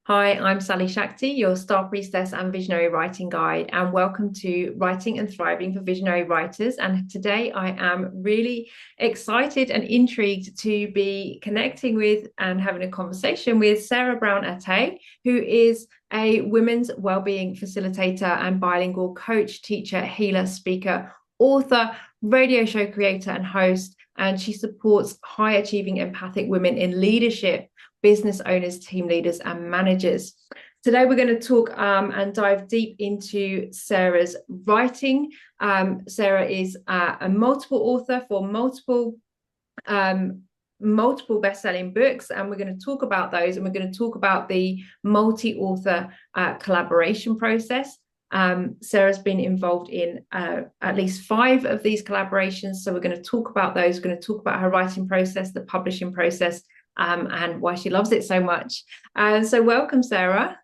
Hi, I'm Sally-Shakti, your Star Priestess and Visionary Writing Guide, and welcome to Writing and Thriving for Visionary Writers. And today I am really excited and intrigued to be connecting with and having a conversation with Sarah Brown Haté, who is a women's wellbeing facilitator and bilingual coach, teacher, healer, speaker, author, radio show creator, and host. And she supports high achieving empathic women in leadership, business owners, team leaders, and managers. Today, we're going to talk and dive deep into Sarah's writing. Sarah is a multiple author for multiple best-selling books, and we're going to talk about those, and we're going to talk about the multi-author collaboration process. Sarah's been involved in at least 5 of these collaborations, so we're going to talk about those. We're going to talk about her writing process, the publishing process, and why she loves it so much. So welcome, Sarah.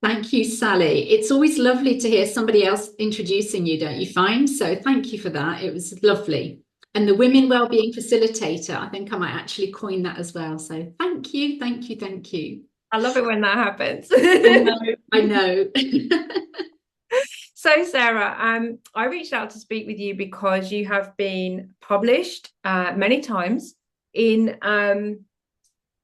Thank you, Sally. It's always lovely to hear somebody else introducing you, don't you find? So thank you for that. It was lovely. And the Women Wellbeing Facilitator, I think I might actually coin that as well. So thank you, thank you, thank you. I love it when that happens. I know. So, Sarah, I reached out to speak with you because you have been published many times in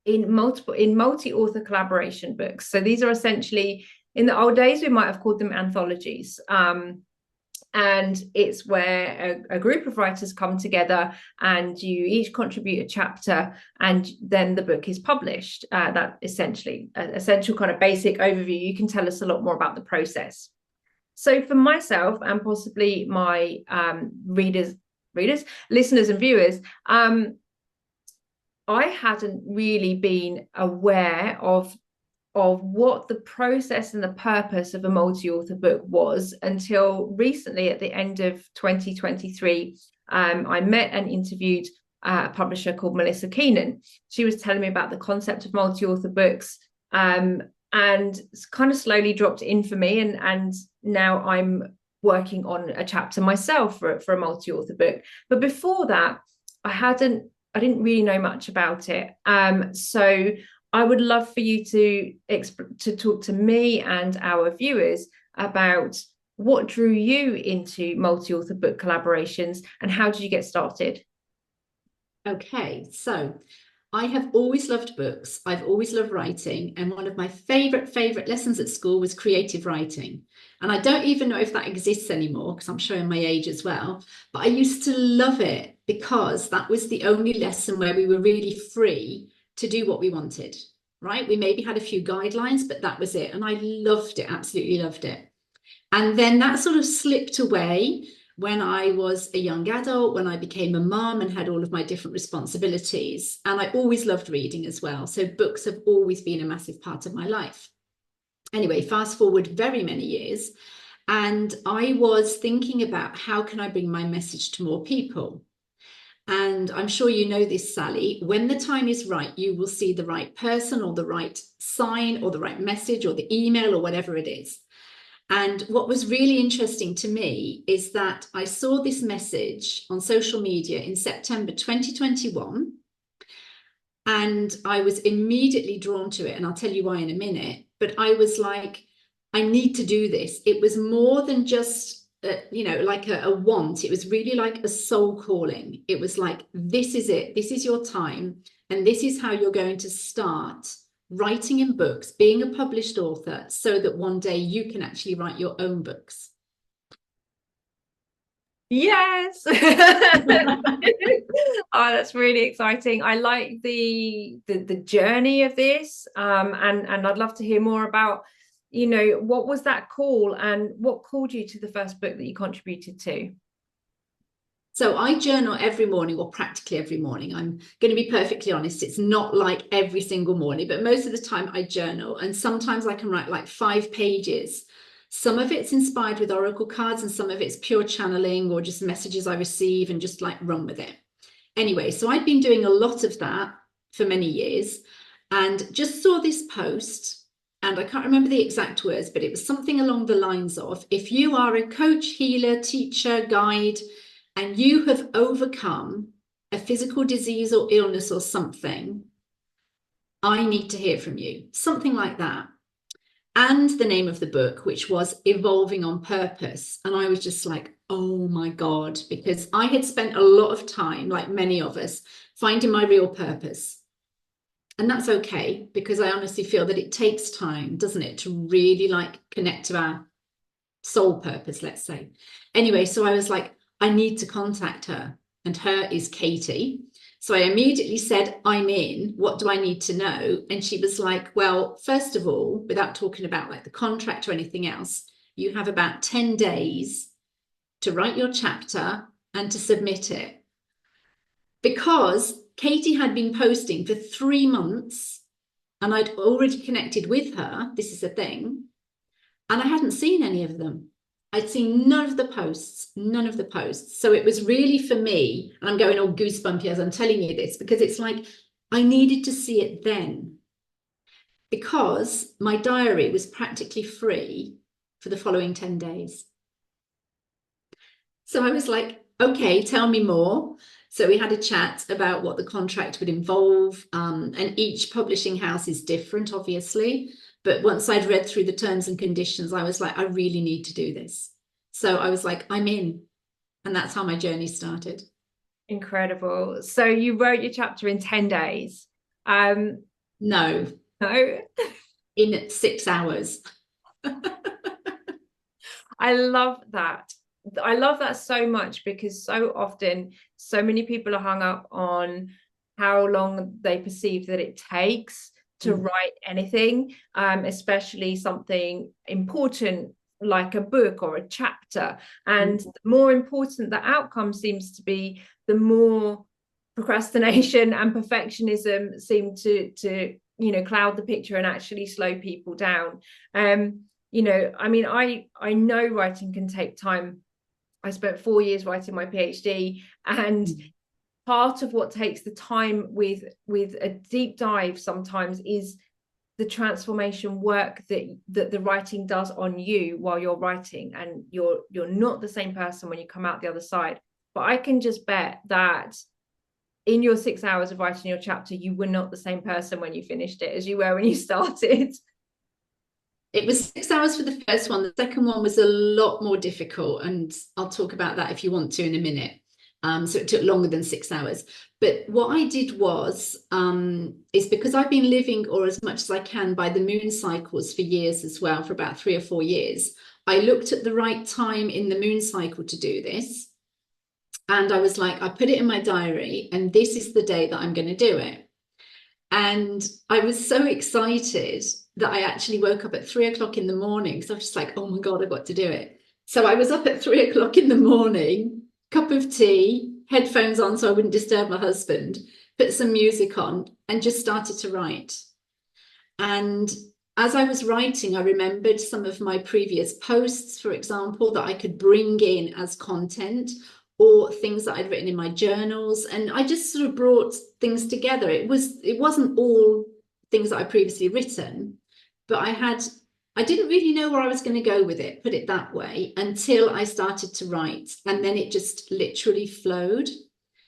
multi-author collaboration books. So these are essentially, in the old days, we might have called them anthologies. And it's where a group of writers come together and you each contribute a chapter, and then the book is published. That essentially, essential kind of basic overview. You can tell us a lot more about the process. So for myself and possibly my listeners and viewers, I hadn't really been aware of what the process and the purpose of a multi-author book was until recently, at the end of 2023. I met and interviewed a publisher called Melissa Keenan. She was telling me about the concept of multi-author books, and kind of slowly dropped in for me. And now I'm working on a chapter myself for a multi-author book. But before that, I didn't really know much about it. So I would love for you to talk to me and our viewers about what drew you into multi-author book collaborations and how did you get started? Okay, so I have always loved books. I've always loved writing. And one of my favorite lessons at school was creative writing. And I don't even know if that exists anymore because I'm showing my age as well. But I used to love it because that was the only lesson where we were really free to do what we wanted, right? We maybe had a few guidelines, but that was it. And I loved it, absolutely loved it. And then that sort of slipped away when I was a young adult, when I became a mum and had all of my different responsibilities. And I always loved reading as well. So books have always been a massive part of my life. Anyway, fast forward very many years, and I was thinking about how can I bring my message to more people? And I'm sure you know this, Sally, when the time is right, you will see the right person or the right sign or the right message or the email or whatever it is. And what was really interesting to me is that I saw this message on social media in September 2021, and I was immediately drawn to it. And I'll tell you why in a minute. But I was like, I need to do this. It was more than just, like a want. It was really like a soul calling. It was like, this is it. This is your time. And this is how you're going to start writing in books, being a published author, so that one day you can actually write your own books. Yes. Oh, that's really exciting. I like the journey of this, and I'd love to hear more about, what was that call and what called you to the first book that you contributed to? So I journal every morning, or practically every morning. I'm going to be perfectly honest. It's not like every single morning, but most of the time I journal. And sometimes I can write like 5 pages. Some of it's inspired with oracle cards and some of it's pure channeling or just messages I receive and just like run with it. Anyway, so I'd been doing a lot of that for many years and just saw this post, and I can't remember the exact words, but it was something along the lines of, if you are a coach, healer, teacher, guide, and you have overcome a physical disease or illness or something, I need to hear from you, something like that. And the name of the book, which was Evolving on Purpose. And I was just like, oh my God, because I had spent a lot of time, like many of us, finding my real purpose. And that's okay, because I honestly feel that it takes time, doesn't it, to really like connect to our soul purpose, let's say. Anyway, so I was like, I need to contact her. And her is Katie. So I immediately said, I'm in. What do I need to know? And she was like, well, first of all, without talking about like the contract or anything else, you have about 10 days to write your chapter and to submit it. Because Katie had been posting for 3 months and I'd already connected with her. This is the thing. And I hadn't seen any of them. I'd seen none of the posts, none of the posts. So it was really for me, and I'm going all goosebumpy as I'm telling you this, because it's like I needed to see it then, because my diary was practically free for the following 10 days. So I was like, okay, tell me more. So we had a chat about what the contract would involve, and each publishing house is different, obviously. But once I'd read through the terms and conditions, I was like, I really need to do this. So I was like, I'm in. And that's how my journey started. Incredible. So you wrote your chapter in 10 days? No. No. In 6 hours. I love that. I love that so much, because so often so many people are hung up on how long they perceive that it takes to write anything, especially something important like a book or a chapter. And the more important the outcome seems to be, the more procrastination and perfectionism seem to cloud the picture and actually slow people down. I mean, I know writing can take time. I spent 4 years writing my PhD, and part of what takes the time with a deep dive sometimes is the transformation work that the writing does on you while you're writing, and you're not the same person when you come out the other side. But I can just bet that in your 6 hours of writing your chapter, you were not the same person when you finished it as you were when you started. It was 6 hours for the first one. The second one was a lot more difficult, and I'll talk about that if you want to in a minute. So it took longer than 6 hours. But what I did was, is because I've been living, or as much as I can, by the moon cycles for years as well, for about 3 or 4 years, I looked at the right time in the moon cycle to do this. And I was like, I put it in my diary, and this is the day that I'm going to do it. And I was so excited that I actually woke up at 3 o'clock in the morning. So I was just like, oh my God, I've got to do it. So I was up at 3 o'clock in the morning, cup of tea, headphones on so I wouldn't disturb my husband, put some music on, and just started to write. And as I was writing, I remembered some of my previous posts, for example, that I could bring in as content, or things that I'd written in my journals. And I just sort of brought things together. It wasn't all things that I'd previously written, but I didn't really know where I was going to go with it, put it that way, until I started to write. And then it just literally flowed.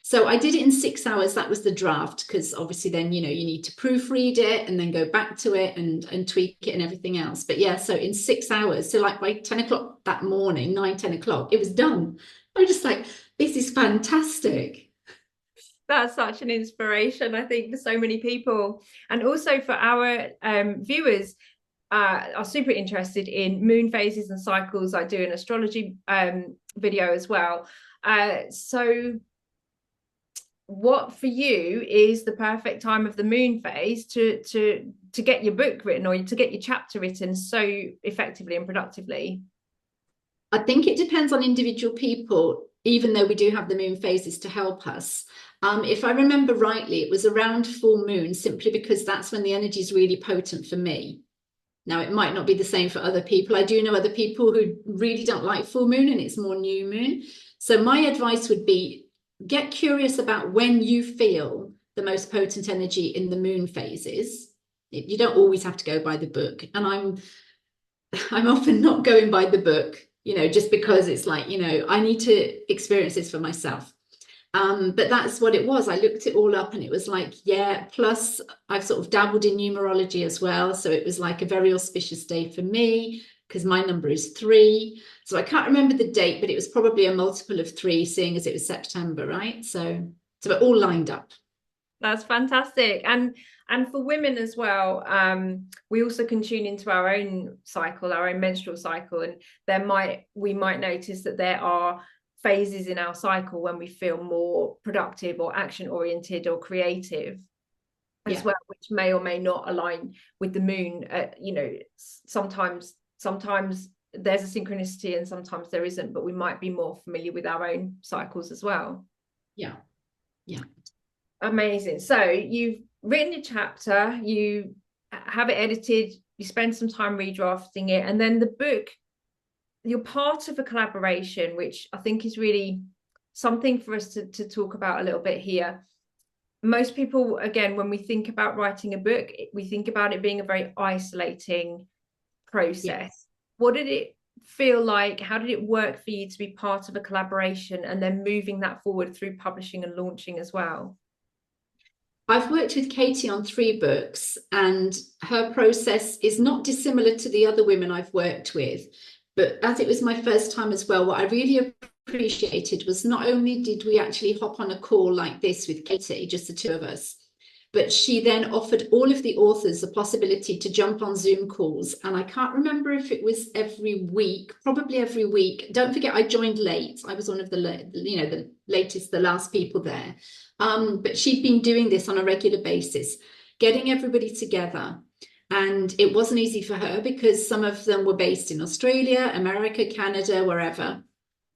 So I did it in 6 hours. That was the draft, because obviously then, you need to proofread it and then go back to it and tweak it and everything else. But yeah, so in 6 hours, so like by 10 o'clock that morning, 9, 10 o'clock, it was done. I was just like, this is fantastic. That's such an inspiration, I think, for so many people. And also for our viewers, are super interested in moon phases and cycles. I do an astrology video as well. So what for you is the perfect time of the moon phase to get your book written, or to get your chapter written so effectively and productively? I think it depends on individual people, even though we do have the moon phases to help us. If I remember rightly, it was around full moon, simply because that's when the energy is really potent for me. Now, it might not be the same for other people. I do know other people who really don't like full moon, and it's more new moon. So my advice would be, get curious about when you feel the most potent energy in the moon phases. You don't always have to go by the book. And I'm often not going by the book, just because it's like, I need to experience this for myself. But that's what it was. I looked it all up and it was like, yeah, plus I've sort of dabbled in numerology as well. So it was like a very auspicious day for me because my number is 3. So I can't remember the date, but it was probably a multiple of 3, seeing as it was September, right? So it all lined up. That's fantastic. And for women as well, we also can tune into our own cycle, our own menstrual cycle, and we might notice that there are phases in our cycle when we feel more productive or action oriented or creative as well, which may or may not align with the moon. Sometimes there's a synchronicity and sometimes there isn't, but we might be more familiar with our own cycles as well. Yeah. Amazing. So you've written your chapter, you have it edited, you spend some time redrafting it, and then the book, you're part of a collaboration, which I think is really something for us to talk about a little bit here. Most people, again, when we think about writing a book, we think about it being a very isolating process. What did it feel like? How did it work for you to be part of a collaboration and then moving that forward through publishing and launching as well? I've worked with Katie on 3 books, and her process is not dissimilar to the other women I've worked with. But as it was my first time as well, what I really appreciated was not only did we actually hop on a call like this with Katie, just the 2 of us, but she then offered all of the authors the possibility to jump on Zoom calls. And I can't remember if it was every week, probably every week. Don't forget, I joined late. I was one of the latest, the last people there. But she'd been doing this on a regular basis, getting everybody together. And it wasn't easy for her because some of them were based in Australia, America, Canada, wherever.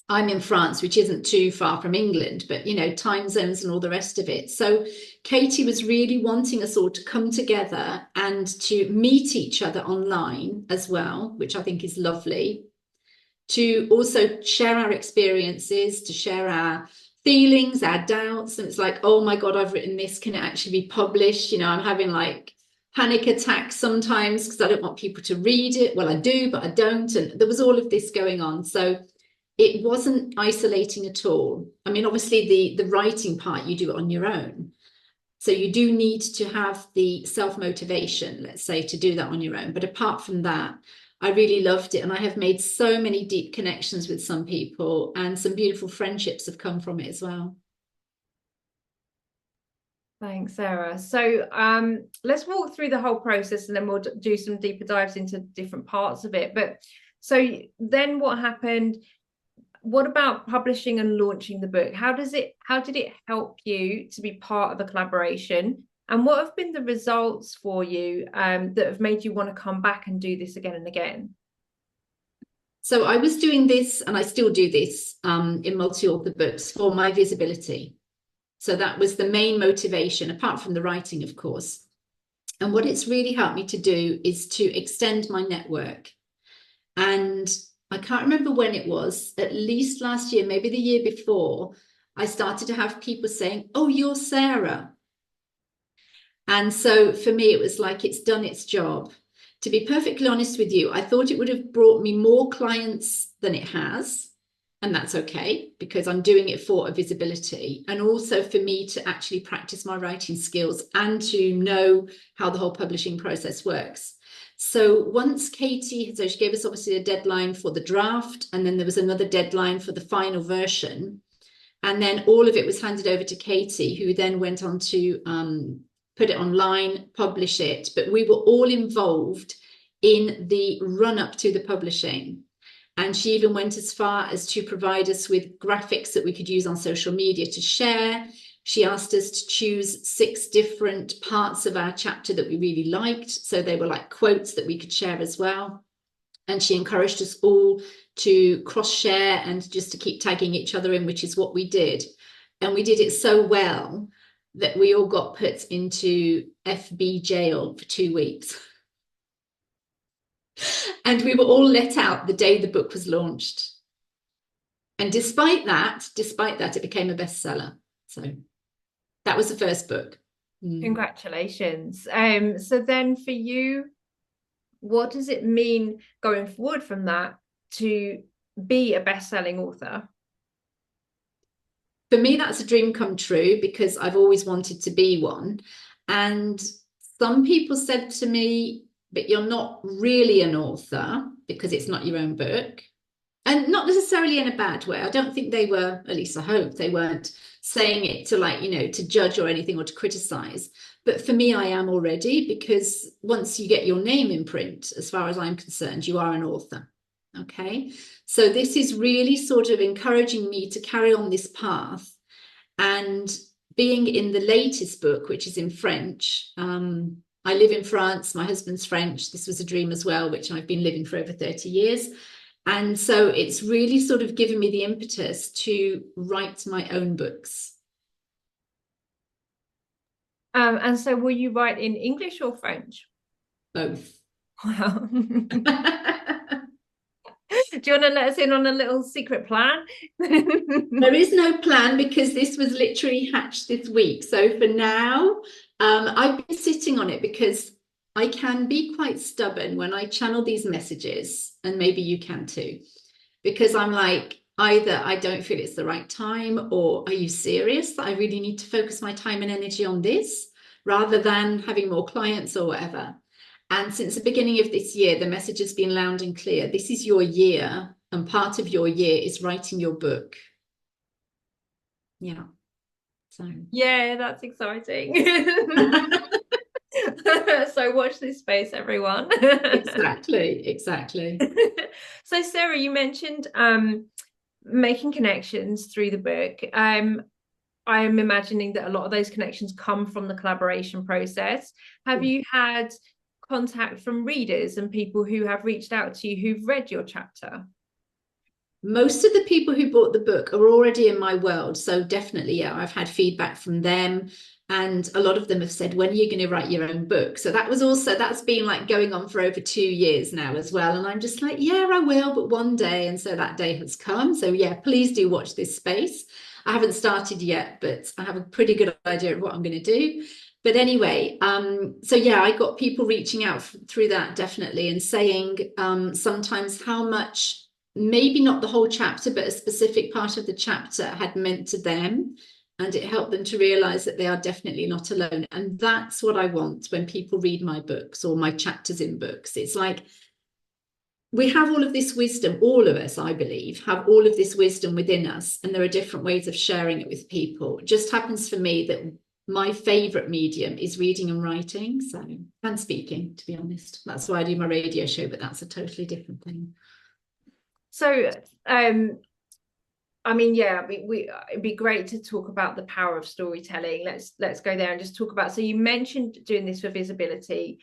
I'm in France, which isn't too far from England, but, time zones and all the rest of it. So Katie was really wanting us all to come together and to meet each other online as well, which I think is lovely, to also share our experiences, to share our feelings, our doubts. And it's like, oh my God, I've written this. Can it actually be published? I'm having like panic attacks sometimes because I don't want people to read it. Well, I do, but I don't. And there was all of this going on. So it wasn't isolating at all. I mean, obviously the writing part, you do it on your own. So you do need to have the self-motivation, let's say, to do that on your own. But apart from that, I really loved it. And I have made so many deep connections with some people, and some beautiful friendships have come from it as well. Thanks, Sarah. So let's walk through the whole process and then we'll do some deeper dives into different parts of it. But so then what happened? What about publishing and launching the book? How did it help you to be part of a collaboration? And what have been the results for you that have made you want to come back and do this again and again? So I was doing this, and I still do this in multi-author books, for my visibility. So that was the main motivation, apart from the writing, of course. And what it's really helped me to do is to extend my network. And I can't remember when it was, at least last year, maybe the year before, I started to have people saying, oh, you're Sarah. And so for me, it was like it's done its job. To be perfectly honest with you, I thought it would have brought me more clients than it has. And that's okay, because I'm doing it for a visibility, and also for me to actually practice my writing skills and to know how the whole publishing process works. So once Katie, so she gave us obviously a deadline for the draft, and then there was another deadline for the final version. And then all of it was handed over to Katie, who then went on to put it online, publish it. But we were all involved in the run up to the publishing. And she even went as far as to provide us with graphics that we could use on social media to share. She asked us to choose 6 different parts of our chapter that we really liked. So they were like quotes that we could share as well. And she encouraged us all to cross-share and just to keep tagging each other in, which is what we did. And we did it so well that we all got put into FB jail for 2 weeks. And we were all let out the day the book was launched. And despite that, it became a bestseller. So that was the first book. Congratulations. So then for you, what does it mean going forward from that to be a best-selling author? for me, that's a dream come true because I've always wanted to be one. And some people said to me, but you're not really an author because it's not your own book. And not necessarily in a bad way. I don't think they were, at least I hope they weren't saying it to, like, you know, to judge or anything or to criticize. But for me, I am already, because once you get your name in print, as far as I'm concerned, you are an author. Okay. So this is really sort of encouraging me to carry on this path. And being in the latest book, which is in French, I live in France, my husband's French. This was a dream as well, which I've been living for over 30 years. And so it's really sort of given me the impetus to write my own books. And so will you write in English or French? Both. Wow. Do you want to let us in on a little secret plan? There is no plan because this was literally hatched this week. So for now, I've been sitting on it because I can be quite stubborn when I channel these messages, and maybe you can too, because I'm like, either I don't feel it's the right time, or are you serious that I really need to focus my time and energy on this rather than having more clients or whatever. And since the beginning of this year, the message has been loud and clear. This is your year, and part of your year is writing your book. Yeah. So yeah, that's exciting. So watch this space, everyone. exactly. So Sarah, you mentioned making connections through the book. I'm imagining that a lot of those connections come from the collaboration process. Have you had contact from readers and people who have reached out to you who've read your chapter? Most of the people who bought the book are already in my world. So definitely, yeah, I've had feedback from them. And a lot of them have said, when are you going to write your own book? So that's been like going on for over 2 years now as well. And I'm just like, yeah, I will, but one day. And so that day has come. So yeah, please do watch this space. I haven't started yet, but I have a pretty good idea of what I'm going to do. But anyway, so yeah, I got people reaching out through that, definitely, and saying sometimes how much, maybe not the whole chapter, but a specific part of the chapter had meant to them. And it helped them to realize that they are definitely not alone. And that's what I want when people read my books or my chapters in books. It's like, we have all of this wisdom, all of us, I believe, have all of this wisdom within us. And there are different ways of sharing it with people. It just happens for me that my favorite medium is reading and writing, and speaking, to be honest. That's why I do my radio show, but that's a totally different thing. So I mean, yeah, it'd be great to talk about the power of storytelling. Let's go there and just talk about. So you mentioned doing this for visibility,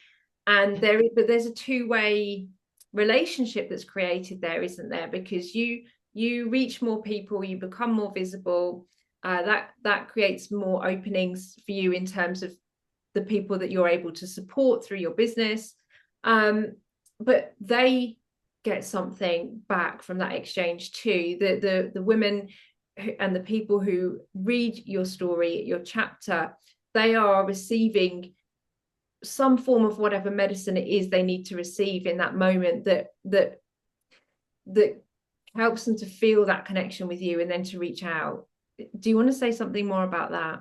and there's a two-way relationship that's created there, isn't there? Because you reach more people, you become more visible. That creates more openings for you in terms of the people that you're able to support through your business. But they get something back from that exchange too. The women and the people who read your story, your chapter, they are receiving some form of whatever medicine it is they need to receive in that moment that helps them to feel that connection with you and then to reach out. Do you want to say something more about that?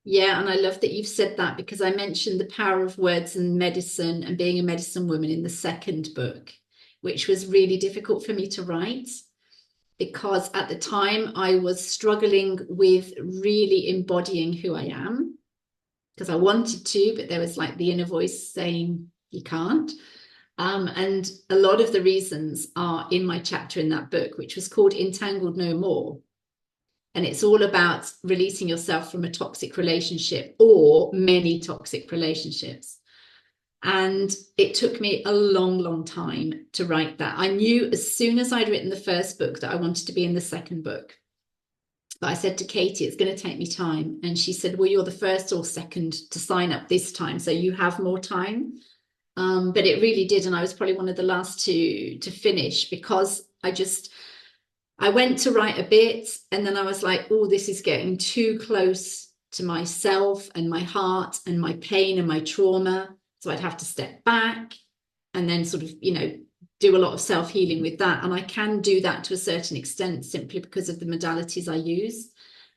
Yeah, and I love that you've said that, because I mentioned the power of words and medicine and being a medicine woman in the second book, which was really difficult for me to write, because at the time I was struggling with really embodying who I am, because I wanted to, but there was like the inner voice saying you can't. And a lot of the reasons are in my chapter in that book, which was called Entangled No More. And it's all about releasing yourself from a toxic relationship or many toxic relationships. And it took me a long, long time to write that. I knew as soon as I'd written the first book that I wanted to be in the second book. But I said to Katie, it's going to take me time. And she said, well, you're the first or second to sign up this time, so you have more time. But it really did. And I was probably one of the last to finish, because I went to write a bit and then I was like, oh, this is getting too close to myself and my heart and my pain and my trauma. So I'd have to step back and then sort of, do a lot of self-healing with that. And I can do that to a certain extent simply because of the modalities I use.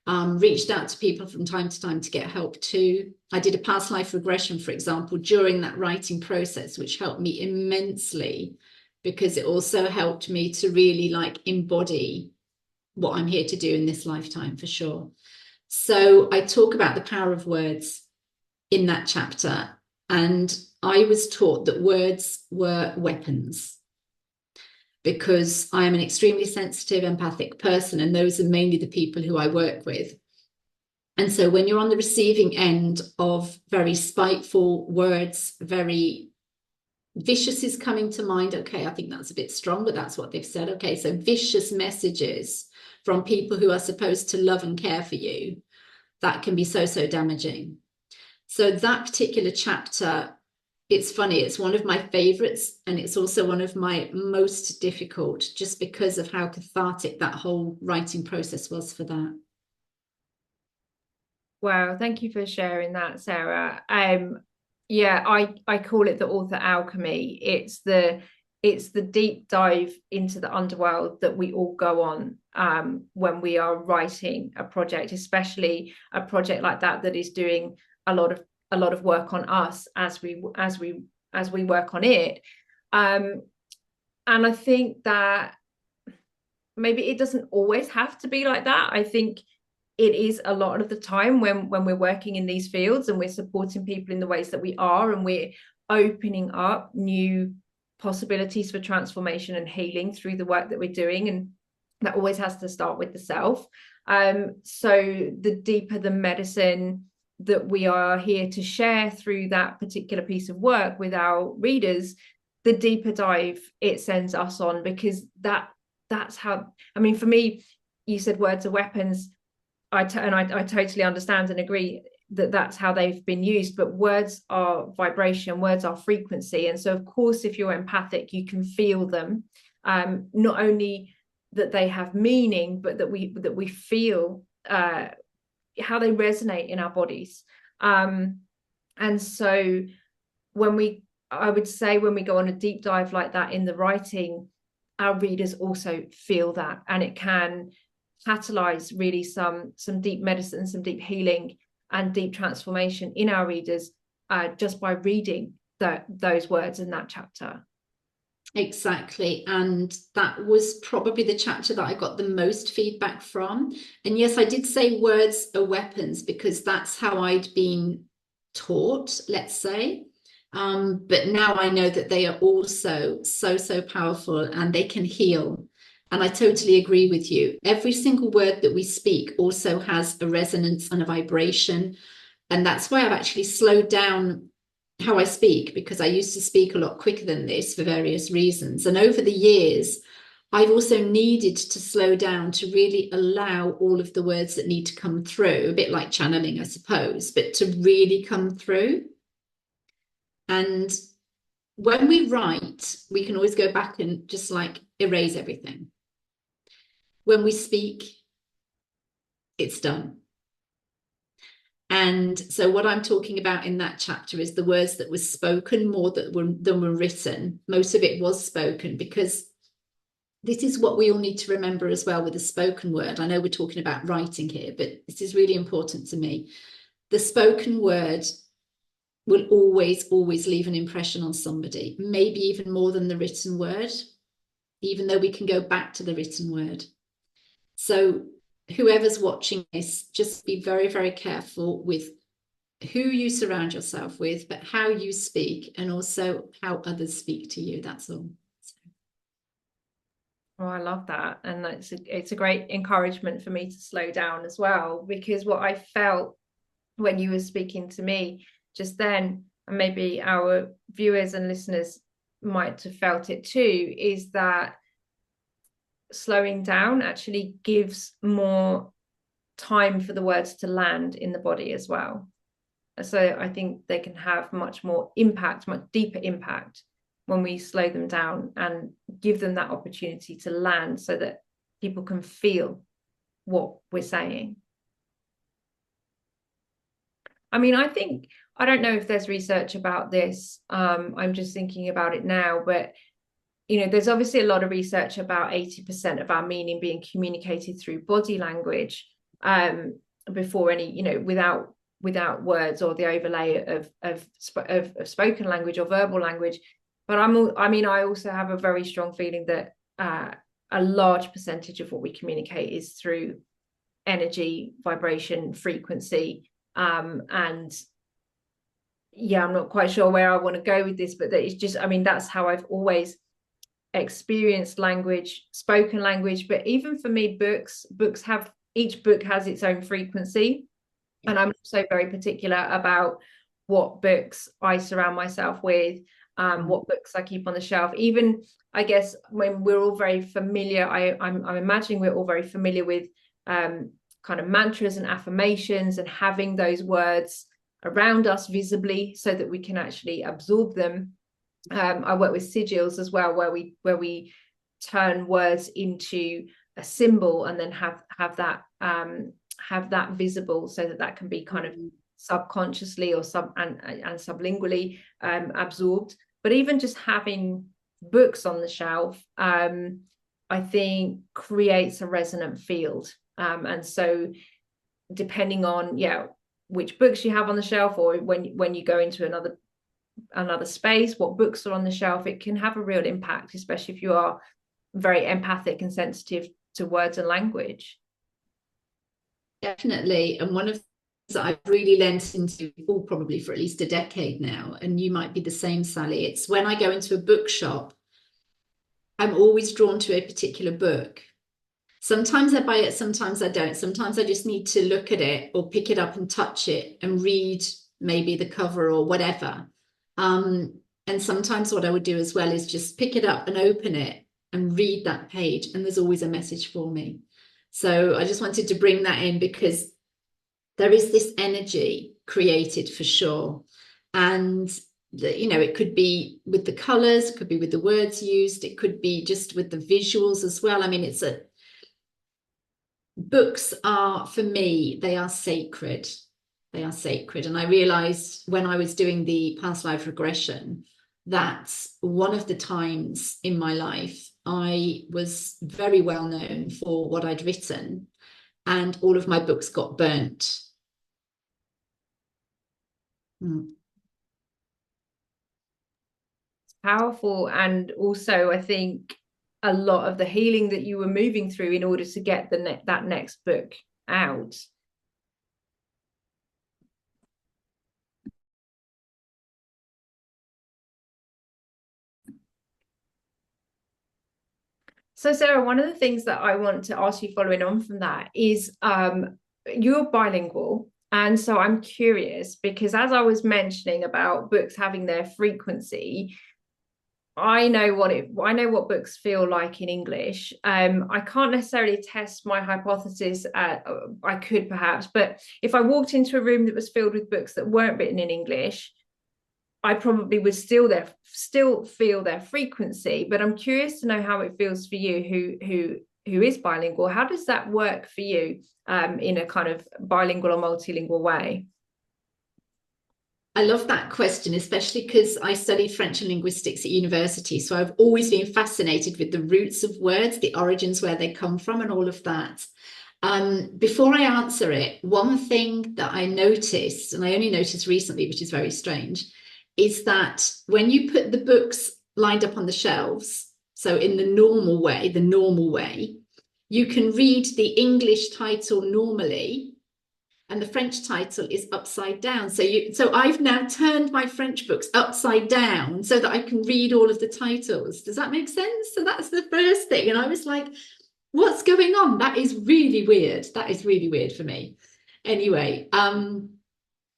reached out to people from time to time to get help too. I did a past life regression, for example, during that writing process, which helped me immensely, because it also helped me to really like embody what I'm here to do in this lifetime, for sure. So I talk about the power of words in that chapter, and I was taught that words were weapons, because I am an extremely sensitive, empathic person, and those are mainly the people who I work with. And so when you're on the receiving end of very spiteful words, very vicious is coming to mind. Okay, I think that's a bit strong, but that's what they've said. Okay, so vicious messages from people who are supposed to love and care for you, that can be so, so damaging. So that particular chapter, it's funny, it's one of my favorites, and it's also one of my most difficult, just because of how cathartic that whole writing process was for that. Wow, thank you for sharing that, Sarah. Yeah, I call it the author alchemy. It's the deep dive into the underworld that we all go on when we are writing a project, especially a project like that is doing a lot of work on us as we work on it. And I think that maybe it doesn't always have to be like that. I think it is a lot of the time when we're working in these fields and we're supporting people in the ways that we are, and we're opening up new possibilities for transformation and healing through the work that we're doing, and that always has to start with the self. So the deeper the medicine that we are here to share through that particular piece of work with our readers, the deeper dive it sends us on, because that's how, I mean, for me, you said words are weapons. I totally understand and agree that that's how they've been used, but words are vibration, words are frequency. And so of course, if you're empathic, you can feel them, not only that they have meaning, but that we feel how they resonate in our bodies. And so I would say when we go on a deep dive like that in the writing, our readers also feel that, and it can catalyze really some deep medicine, some deep healing and deep transformation in our readers, just by reading those words in that chapter. Exactly. And that was probably the chapter that I got the most feedback from. And yes, I did say words are weapons, because that's how I'd been taught, let's say. But now I know that they are also so, so powerful, and they can heal. And I totally agree with you. Every single word that we speak also has a resonance and a vibration. And that's why I've actually slowed down how I speak, because I used to speak a lot quicker than this for various reasons. And over the years, I've also needed to slow down to really allow all of the words that need to come through, a bit like channeling, I suppose, but to really come through. And when we write, we can always go back and just like erase everything. When we speak, it's done. And so what I'm talking about in that chapter is the words that were spoken more than were written. Most of it was spoken, because this is what we all need to remember as well with the spoken word. I know we're talking about writing here, but this is really important to me. The spoken word will always, always leave an impression on somebody, maybe even more than the written word, even though we can go back to the written word. So whoever's watching this, just be very, very careful with who you surround yourself with, but how you speak, and also how others speak to you. That's all. Oh, I love that. And it's a great encouragement for me to slow down as well, because what I felt when you were speaking to me just then, and maybe our viewers and listeners might have felt it too, is that slowing down actually gives more time for the words to land in the body as well. So I think they can have much more impact, much deeper impact, when we slow them down and give them that opportunity to land, so that people can feel what we're saying. I mean, I don't know if there's research about this. I'm just thinking about it now, but there's obviously a lot of research about 80% of our meaning being communicated through body language. before any, you know, without words or the overlay of spoken language or verbal language. But I also have a very strong feeling that a large percentage of what we communicate is through energy, vibration, frequency, and yeah, I'm not quite sure where I want to go with this, but that it's just, I mean, that's how I've always experienced language, spoken language. But even for me, each book has its own frequency. And I'm also very particular about what books I surround myself with, what books I keep on the shelf. Even, I guess, when we're all very familiar, I'm imagining we're all very familiar with kind of mantras and affirmations, and having those words around us visibly so that we can actually absorb them. I work with sigils as well, where we turn words into a symbol and then have that visible, so that can be kind of subconsciously or sublingually absorbed. But even just having books on the shelf, I think creates a resonant field. And so depending on which books you have on the shelf, or when you go into another space, what books are on the shelf, it can have a real impact, especially if you are very empathic and sensitive to words and language. Definitely. And one of the things that I've really lent into probably for at least a decade now, and you might be the same, Sally, it's when I go into a bookshop, I'm always drawn to a particular book. Sometimes I buy it, sometimes I don't. Sometimes I just need to look at it or pick it up and touch it and read maybe the cover or whatever. And sometimes what I would do as well is just pick it up and open it and read that page, and there's always a message for me. So I just wanted to bring that in, because there is this energy created for sure. And it could be with the colors, it could be with the words used, it could be just with the visuals as well. I mean, books are, for me, they are sacred. They are sacred. And I realized when I was doing the past life regression, that one of the times in my life I was very well known for what I'd written, and all of my books got burnt. It's powerful. And also, I think a lot of the healing that you were moving through in order to get that next book out. So Sarah, one of the things that I want to ask you following on from that is you're bilingual. And so I'm curious, because as I was mentioning about books having their frequency, I know what books feel like in English. I can't necessarily test my hypothesis. I could perhaps, but if I walked into a room that was filled with books that weren't written in English, I probably would still feel their frequency. But I'm curious to know how it feels for you, who is bilingual. How does that work for you in a kind of bilingual or multilingual way? I love that question, especially because I studied French and linguistics at university. So I've always been fascinated with the roots of words, the origins, where they come from, and all of that. Before I answer it, one thing that I noticed, and I only noticed recently, which is very strange, is that when you put the books lined up on the shelves, so in the normal way, you can read the English title normally, and the French title is upside down. So I've now turned my French books upside down so that I can read all of the titles. Does that make sense? So that's the first thing. And I was like, what's going on? That is really weird. That is really weird for me. Anyway,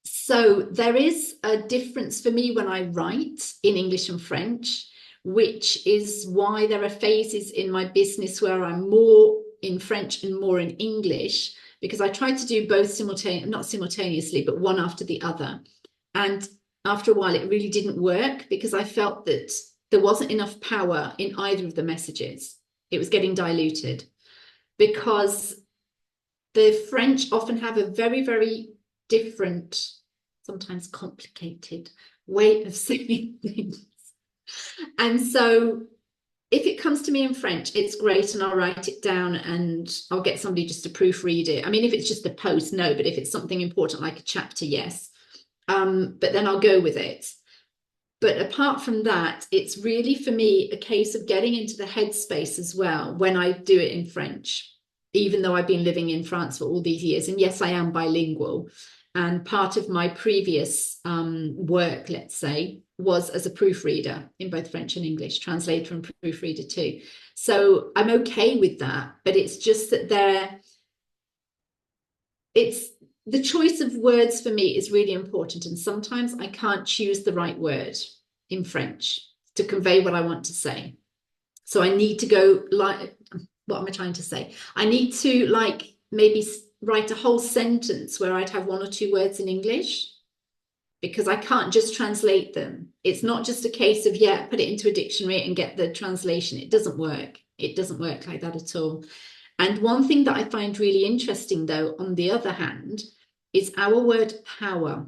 so there is a difference for me when I write in English and French, which is why there are phases in my business where I'm more in French and more in English, because I tried to do both not simultaneously, but one after the other. And after a while, it really didn't work, because I felt that there wasn't enough power in either of the messages. It was getting diluted, because the French often have a very, very different, sometimes complicated way of saying things. And so if it comes to me in French, it's great, and I'll write it down and I'll get somebody just to proofread it. I mean, if it's just a post, no, but if it's something important like a chapter, yes. But then I'll go with it. But apart from that, it's really for me a case of getting into the headspace as well when I do it in French, even though I've been living in France for all these years. And yes, I am bilingual. And part of my previous work, let's say, was as a proofreader in both French and English, translator and proofreader too. So I'm okay with that, but it's just that it's the choice of words for me is really important. And sometimes I can't choose the right word in French to convey what I want to say. So I need to go like, what am I trying to say? I need to like maybe write a whole sentence where I'd have one or two words in English, because I can't just translate them. It's not just a case of, yeah, put it into a dictionary and get the translation. It doesn't work. It doesn't work like that at all. And one thing that I find really interesting, though, on the other hand, is our word power.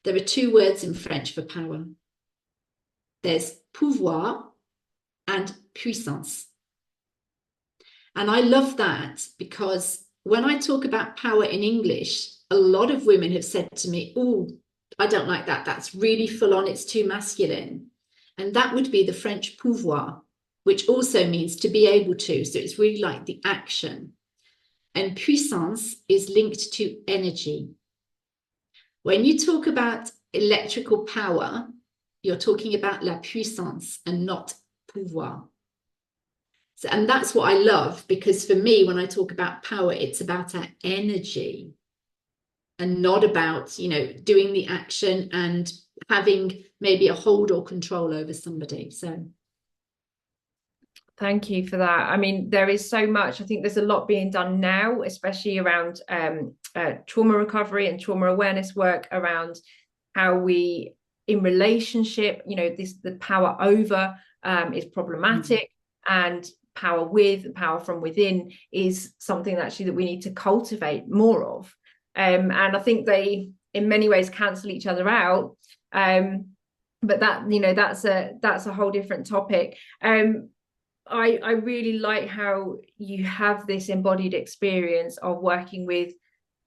There are two words in French for power. There's pouvoir and puissance. And I love that, because when I talk about power in English, a lot of women have said to me, oh, I don't like that. That's really full on. It's too masculine. And that would be the French pouvoir, which also means to be able to. So it's really like the action. And puissance is linked to energy. When you talk about electrical power, you're talking about la puissance and not pouvoir. So, and that's what I love, because for me, when I talk about power, it's about our energy and not about, you know, doing the action and having maybe a hold or control over somebody. So thank you for that. I mean, there is so much. I think there's a lot being done now, especially around trauma recovery and trauma awareness work around how we, in relationship, you know, the power over is problematic, and power from within is something actually that we need to cultivate more of. And I think they, in many ways, cancel each other out. But that, you know, that's a whole different topic. I really like how you have this embodied experience of working with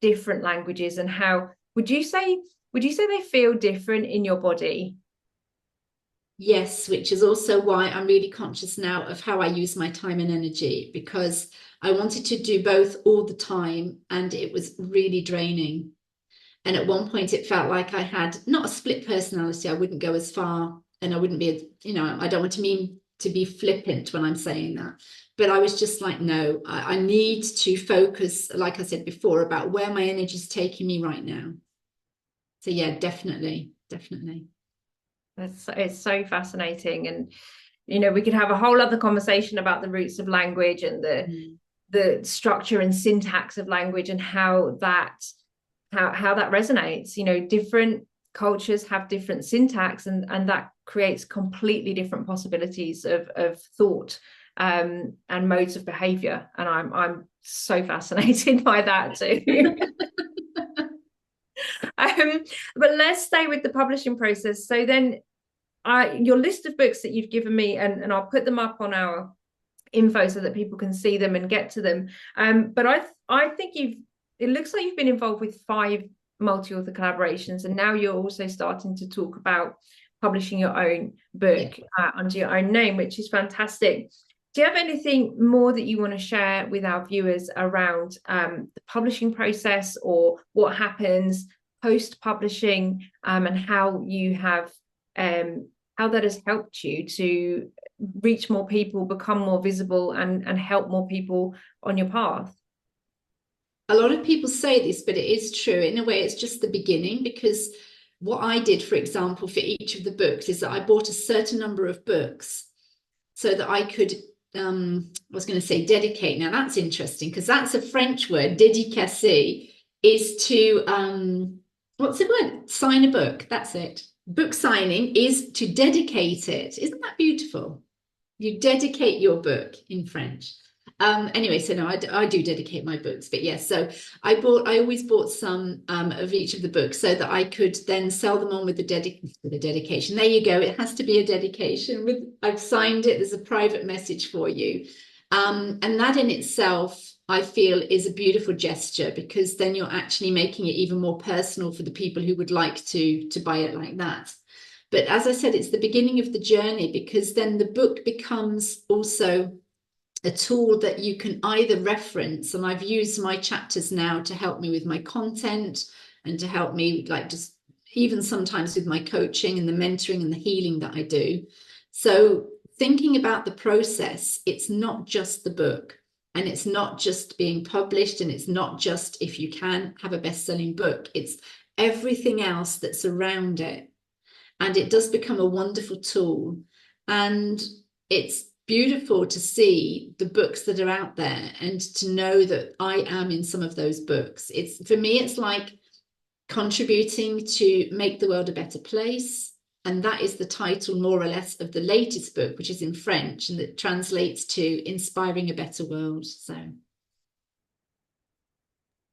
different languages, and how would you say they feel different in your body? yes, which is also why I'm really conscious now of how I use my time and energy, because I wanted to do both all the time and it was really draining. And at one point it felt like I had not a split personality. I wouldn't go as far, and I wouldn't be, you know, I don't want to mean to be flippant when I'm saying that, but I was just like, no, I need to focus, like I said before, about where my energy is taking me right now. So yeah, definitely. It's so fascinating. And you know, we could have a whole other conversation about the roots of language and the structure and syntax of language, and how that resonates. You know, different cultures have different syntax, and that creates completely different possibilities of thought and modes of behavior. And I'm so fascinated by that too. But let's stay with the publishing process. So then your list of books that you've given me, and I'll put them up on our info so that people can see them and get to them. But I think it looks like you've been involved with 5 multi-author collaborations, and now you're also starting to talk about publishing your own book under your own name, which is fantastic. Do you have anything more that you want to share with our viewers around the publishing process, or what happens post-publishing, and how you have how that has helped you to reach more people, become more visible, and help more people on your path? A lot of people say this, but it is true. In a way, it's just the beginning, because what I did, for example, for each of the books is that I bought a certain number of books so that I could, I was going to say dedicate. Now that's interesting, because that's a French word. Dédicacer is to, what's the word? Sign a book. That's it. Book signing is to dedicate it. Isn't that beautiful? You dedicate your book in French. Anyway, so no, I do dedicate my books, but yes, so I always bought some of each of the books so that I could then sell them on with the dedication. There you go. It has to be a dedication. I've signed it. There's a private message for you. And that in itself, I feel, is a beautiful gesture, because then you're actually making it even more personal for the people who would like to buy it like that. But as I said, it's the beginning of the journey, because then the book becomes also a tool that you can either reference, and I've used my chapters now to help me with my content and to help me, like, just even sometimes with my coaching and the mentoring and the healing that I do. So thinking about the process, it's not just the book, and it's not just being published, and it's not just if you can have a best-selling book, it's everything else that's around it. And it does become a wonderful tool. And it's beautiful to see the books that are out there and to know that I am in some of those books. It's, for me, it's like contributing to make the world a better place. And that is the title, more or less, of the latest book, which is in French, and that translates to Inspiring a Better World. So.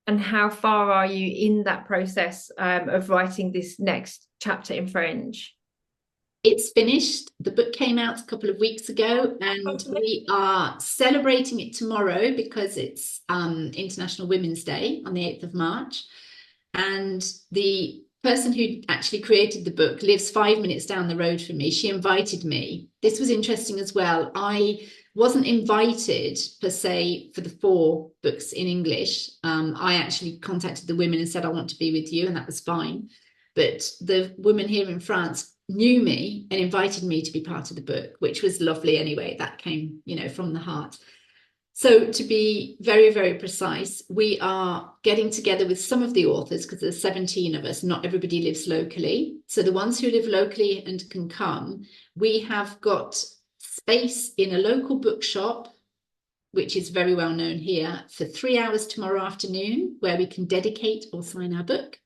And how far are you in that process of writing this next chapter in French? It's finished. The book came out a couple of weeks ago, and we are celebrating it tomorrow because it's International Women's Day on the 8th of March. And the person who actually created the book lives 5 minutes down the road from me. She invited me. This was interesting as well. I wasn't invited per se for the 4 books in English. I actually contacted the women and said, I want to be with you, and that was fine. But the woman here in France knew me and invited me to be part of the book, which was lovely anyway. That came, from the heart. So to be very, very precise, we are getting together with some of the authors, because there's 17 of us. Not everybody lives locally. So the ones who live locally and can come, we have got space in a local bookshop, which is very well known here, for 3 hours tomorrow afternoon, where we can dedicate or sign our book.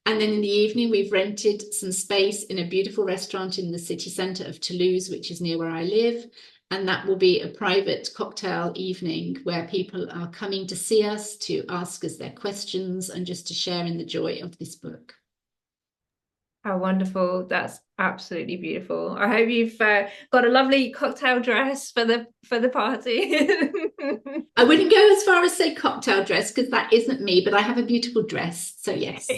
And then in the evening, we've rented some space in a beautiful restaurant in the city centre of Toulouse, which is near where I live. And that will be a private cocktail evening where people are coming to see us, to ask us their questions, and just to share in the joy of this book. How wonderful. That's absolutely beautiful. I hope you've got a lovely cocktail dress for the party. I wouldn't go as far as say cocktail dress, because that isn't me, but I have a beautiful dress. So yes.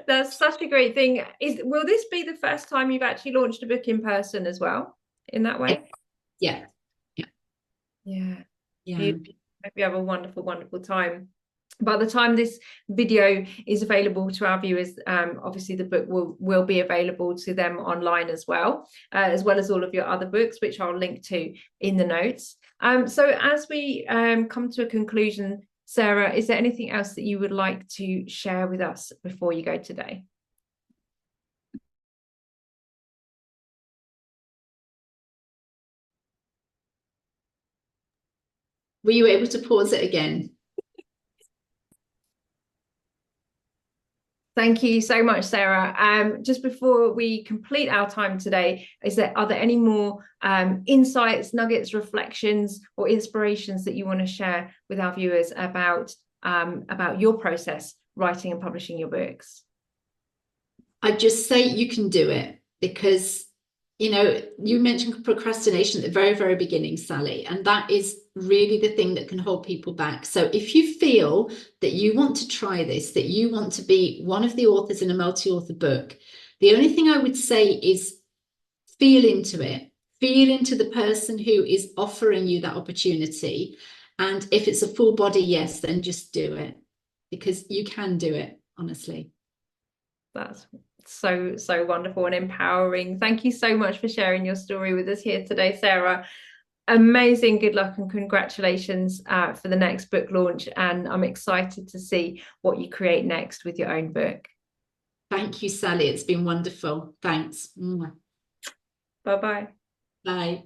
That's such a great thing. Will this be the first time you've actually launched a book in person as well, in that way? Yeah. Hope you have a wonderful, wonderful time. By the time this video is available to our viewers, obviously the book will be available to them online as well as all of your other books, which I'll link to in the notes. So as we come to a conclusion, Sarah, is there anything else that you would like to share with us before you go today? Were you able to pause it again? Thank you so much, Sarah. Just before we complete our time today, are there any more insights, nuggets, reflections, or inspirations that you want to share with our viewers about your process writing and publishing your books? I'd just say you can do it, because you mentioned procrastination at the very, very beginning, Sally, and that is really the thing that can hold people back. So if you feel that you want to try this, that you want to be one of the authors in a multi-author book, the only thing I would say is feel into it. Feel into the person who is offering you that opportunity. And if it's a full body yes, then just do it, because you can do it, honestly. That's so wonderful and empowering. Thank you so much for sharing your story with us here today, Sarah. Amazing. Good luck and congratulations for the next book launch, and I'm excited to see what you create next with your own book. Thank you, Sally. It's been wonderful. Thanks. Bye-bye. Bye.